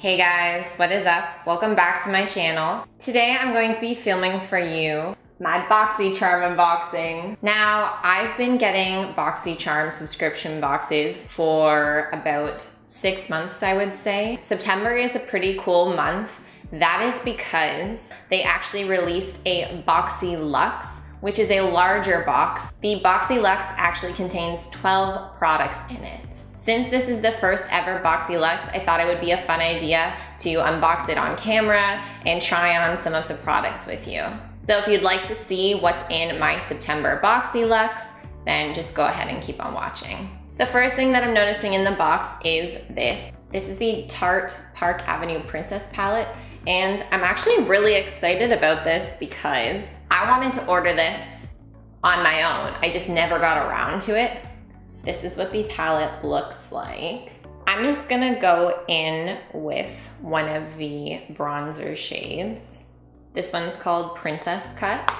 Hey guys, what is up? Welcome back to my channel. Today I'm going to be filming for you my BoxyCharm unboxing. Now, I've been getting BoxyCharm subscription boxes for about 6 months, I would say. September is a pretty cool month. That is because they actually released a BoxyLuxe, which is a larger box. The BoxyLuxe actually contains 12 products in it. Since this is the first ever BoxyLuxe, I thought it would be a fun idea to unbox it on camera and try on some of the products with you. So if you'd like to see what's in my September BoxyLuxe, then just go ahead and keep on watching. The first thing that I'm noticing in the box is this. This is the Tarte Park Avenue Princess palette, and I'm actually really excited about this because I wanted to order this on my own. I just never got around to it. This is what the palette looks like. I'm just gonna go in with one of the bronzer shades. This one's called Princess Cut.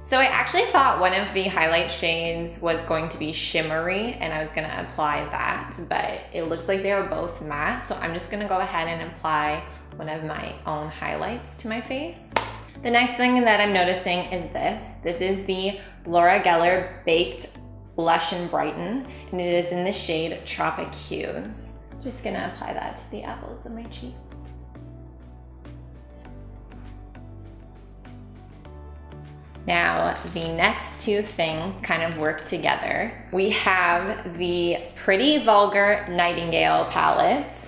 So I actually thought one of the highlight shades was going to be shimmery and I was gonna apply that, but it looks like they are both matte. So I'm just gonna go ahead and apply one of my own highlights to my face. The next thing that I'm noticing is this. This is the Laura Geller Baked Blush-N-Brighten, and it is in the shade Tropic Hues. Just gonna apply that to the apples of my cheeks. Now, the next two things kind of work together. We have the Pretty Vulgar Nightingale palette.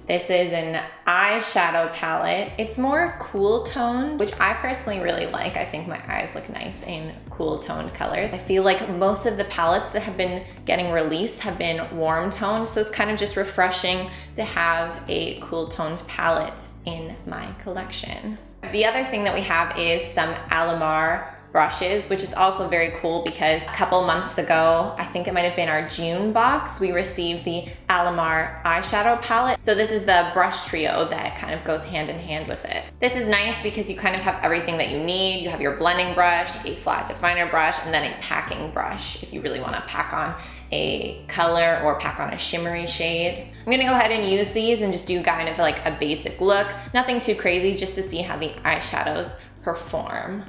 This is an eyeshadow palette. It's more cool toned, which I personally really like. I think my eyes look nice in cool toned colors. I feel like most of the palettes that have been getting released have been warm toned, so it's kind of just refreshing to have a cool toned palette in my collection. The other thing that we have is some Alamar brushes, which is also very cool because a couple months ago, I think it might have been our June box, we received the Alamar eyeshadow palette. So this is the brush trio that kind of goes hand in hand with it. This is nice because you kind of have everything that you need. You have your blending brush, a flat definer brush, and then a packing brush if you really want to pack on a color or pack on a shimmery shade. I'm gonna go ahead and use these and just do kind of like a basic look. Nothing too crazy, just to see how the eyeshadows perform.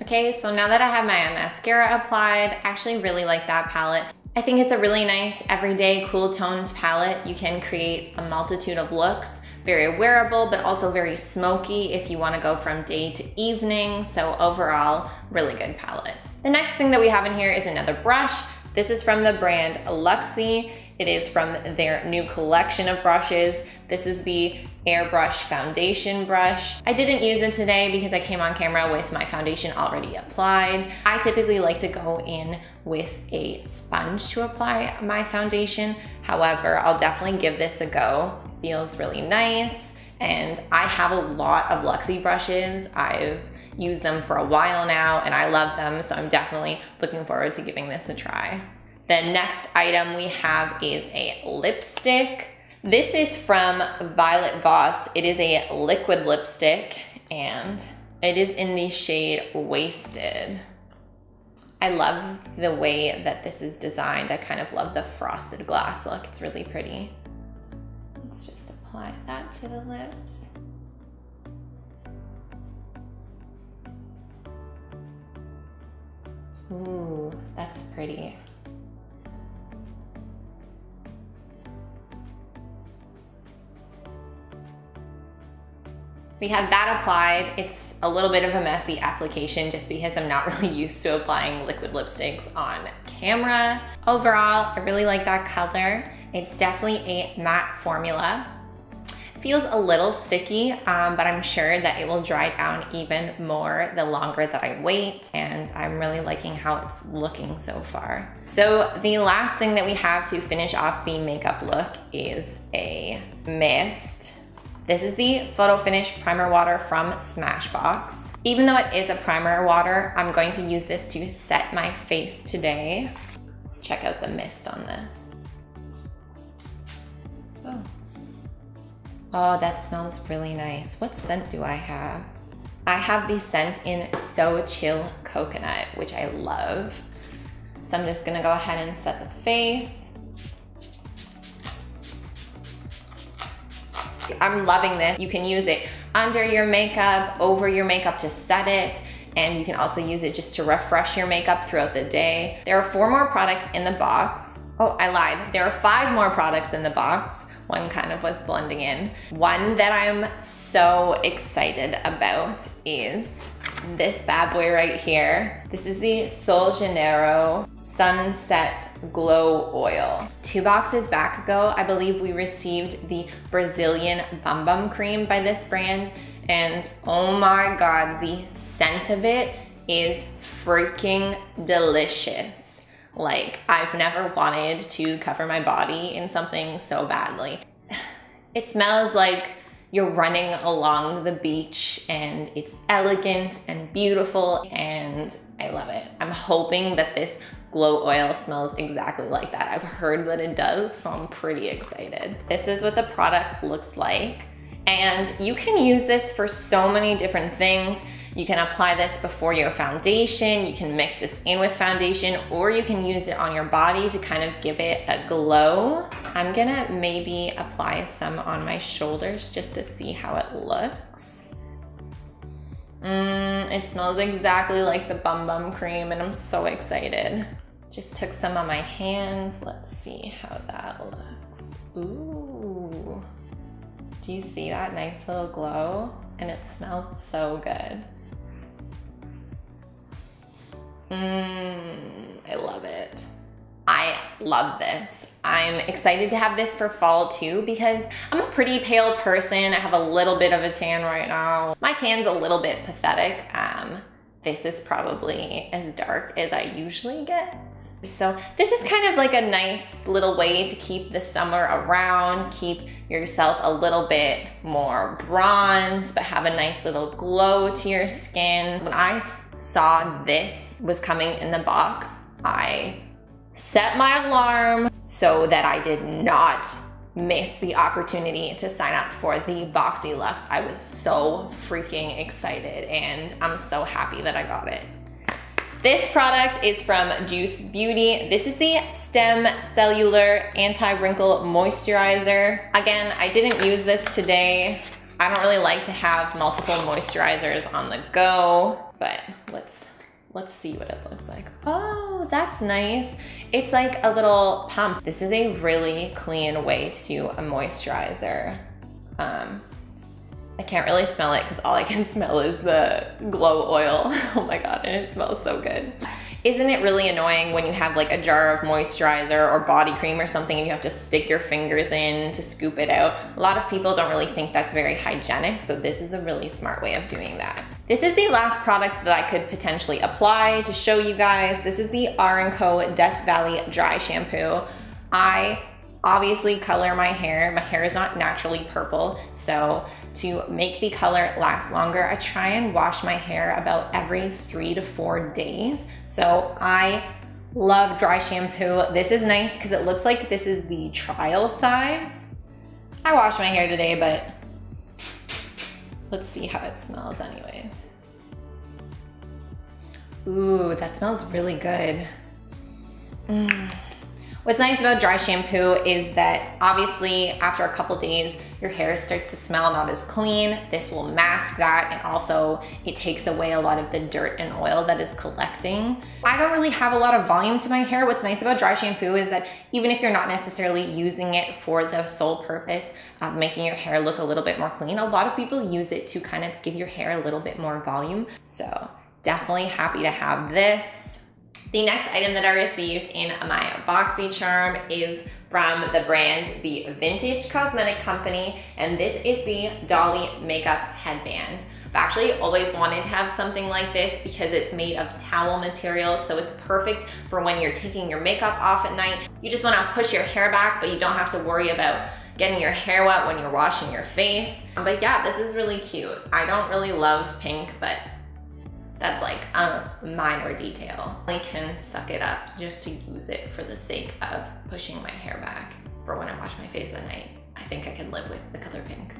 Okay, so now that I have my mascara applied, I actually really like that palette. I think it's a really nice everyday cool toned palette. You can create a multitude of looks, very wearable, but also very smoky if you wanna go from day to evening. So overall, really good palette. The next thing that we have in here is another brush. This is from the brand Luxie. It is from their new collection of brushes. This is the Airbrush foundation brush. I didn't use it today because I came on camera with my foundation already applied. I typically like to go in with a sponge to apply my foundation. However, I'll definitely give this a go. It feels really nice, and I have a lot of Luxie brushes. I've used them for a while now and I love them, so I'm definitely looking forward to giving this a try. The next item we have is a lipstick. This is from Violet Voss. It is a liquid lipstick and it is in the shade Wasted. I love the way that this is designed. I kind of love the frosted glass look. It's really pretty. Let's just apply that to the lips. Ooh, that's pretty. We have that applied. It's a little bit of a messy application just because I'm not really used to applying liquid lipsticks on camera. Overall, I really like that color. It's definitely a matte formula. Feels a little sticky, but I'm sure that it will dry down even more the longer that I wait, and I'm really liking how it's looking so far. So the last thing that we have to finish off the makeup look is a mist. This is the Photo Finish Primer Water from Smashbox. Even though it is a primer water, I'm going to use this to set my face today. Let's check out the mist on this. Oh, that smells really nice. What scent do I have? I have the scent in So Chill Coconut, which I love. So I'm just gonna go ahead and set the face. I'm loving this. You can use it under your makeup, over your makeup to set it, and you can also use it just to refresh your makeup throughout the day. There are 4 more products in the box. Oh, I lied. There are 5 more products in the box. One kind of was blending in. One that I'm so excited about is this bad boy right here. This is the Sol Janeiro Sunset Glow Oil. 2 boxes back ago, I believe we received the Brazilian Bum Bum Cream by this brand, and oh my God, the scent of it is freaking delicious. Like, I've never wanted to cover my body in something so badly. It smells like you're running along the beach, and it's elegant and beautiful, and I love it. I'm hoping that this glow oil smells exactly like that. I've heard that it does, so I'm pretty excited. This is what the product looks like, and you can use this for so many different things. You can apply this before your foundation, you can mix this in with foundation, or you can use it on your body to kind of give it a glow. I'm gonna maybe apply some on my shoulders just to see how it looks. It smells exactly like the Bum Bum Cream, and I'm so excited. Just took some on my hands. Let's see how that looks. Ooh. Do you see that nice little glow? And it smells so good. I love it. I love this. I'm excited to have this for fall too because I'm a pretty pale person. I have a little bit of a tan right now. My tan's a little bit pathetic. This is probably as dark as I usually get. So this is kind of like a nice little way to keep the summer around, keep yourself a little bit more bronze, but have a nice little glow to your skin. When I saw this was coming in the box, I set my alarm so that I did not miss the opportunity to sign up for the BoxyLuxe. I was so freaking excited, and I'm so happy that I got it. This product is from Juice Beauty. This is the Stem Cellular Anti-Wrinkle Moisturizer. Again, I didn't use this today. I don't really like to have multiple moisturizers on the go, but let's see what it looks like. Oh, that's nice. It's like a little pump. This is a really clean way to do a moisturizer. I can't really smell it because all I can smell is the glow oil. Oh my God, and it smells so good. Isn't it really annoying when you have like a jar of moisturizer or body cream or something and you have to stick your fingers in to scoop it out? A lot of people don't really think that's very hygienic, so this is a really smart way of doing that. This is the last product that I could potentially apply to show you guys. This is the R+Co Death Valley Dry Shampoo. I obviously color my hair. My hair is not naturally purple, so to make the color last longer, I try and wash my hair about every 3 to 4 days. So I love dry shampoo. This is nice because it looks like this is the trial size. I washed my hair today, but let's see how it smells anyways. Ooh, that smells really good. What's nice about dry shampoo is that obviously after a couple days, your hair starts to smell not as clean. This will mask that, and also it takes away a lot of the dirt and oil that is collecting. I don't really have a lot of volume to my hair. What's nice about dry shampoo is that even if you're not necessarily using it for the sole purpose of making your hair look a little bit more clean, a lot of people use it to kind of give your hair a little bit more volume. So definitely happy to have this. The next item that I received in my BoxyCharm is from the brand The Vintage Cosmetic Company, and this is the Dolly Makeup Headband. I've actually always wanted to have something like this because it's made of towel material, so it's perfect for when you're taking your makeup off at night. You just want to push your hair back, but you don't have to worry about getting your hair wet when you're washing your face. But yeah, this is really cute. I don't really love pink, but that's like a minor detail. I can suck it up just to use it for the sake of pushing my hair back for when I wash my face at night. I think I can live with the color pink.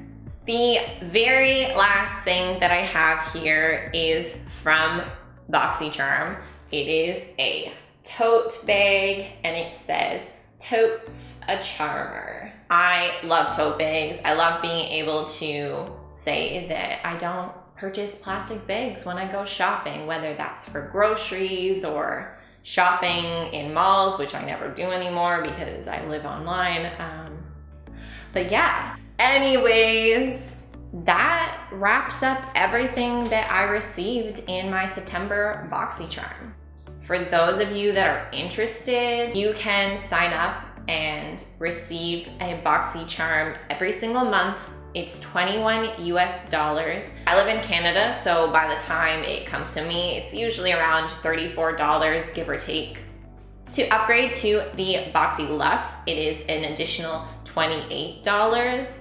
The very last thing that I have here is from BoxyCharm. It is a tote bag and it says, "Totes a charmer." I love tote bags. I love being able to say that I don't purchase plastic bags when I go shopping, whether that's for groceries or shopping in malls, which I never do anymore because I live online. But yeah, anyways, that wraps up everything that I received in my September BoxyCharm. For those of you that are interested, you can sign up and receive a BoxyCharm every single month. It's $21 US. I live in Canada, so by the time it comes to me, it's usually around $34, give or take. To upgrade to the BoxyLuxe, it is an additional $28.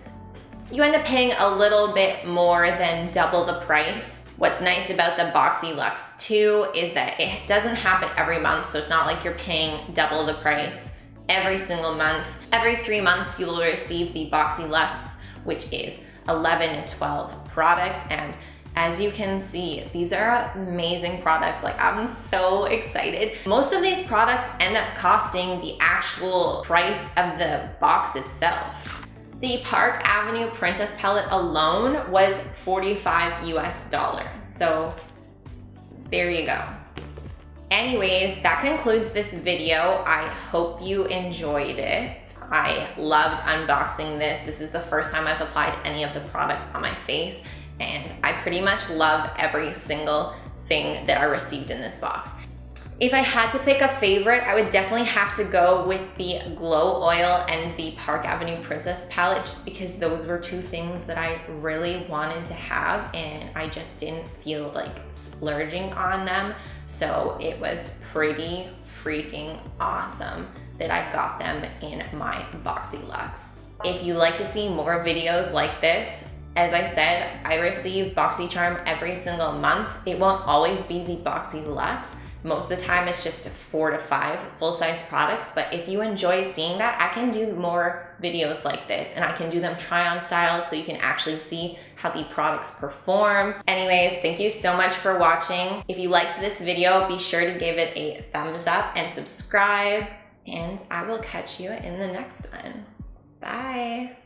You end up paying a little bit more than double the price. What's nice about the BoxyLuxe too is that it doesn't happen every month, so it's not like you're paying double the price every single month. Every 3 months, you will receive the BoxyLuxe, which is 11 to 12 products. And as you can see, these are amazing products. Like, I'm so excited. Most of these products end up costing the actual price of the box itself. The Park Avenue Princess Palette alone was $45 US. So there you go. Anyways, that concludes this video. I hope you enjoyed it. I loved unboxing this. This is the first time I've applied any of the products on my face, and I pretty much love every single thing that I received in this box. If I had to pick a favorite, I would definitely have to go with the Glow Oil and the Park Avenue Princess Palette, just because those were two things that I really wanted to have and I just didn't feel like splurging on them. So it was pretty freaking awesome that I got them in my BoxyLuxe. If you like to see more videos like this, as I said, I receive BoxyCharm every single month. It won't always be the BoxyLuxe. Most of the time it's just 4 to 5 full-size products, but if you enjoy seeing that, I can do more videos like this and I can do them try-on style so you can actually see how the products perform. Anyways, thank you so much for watching. If you liked this video, be sure to give it a thumbs up and subscribe, and I will catch you in the next one. Bye.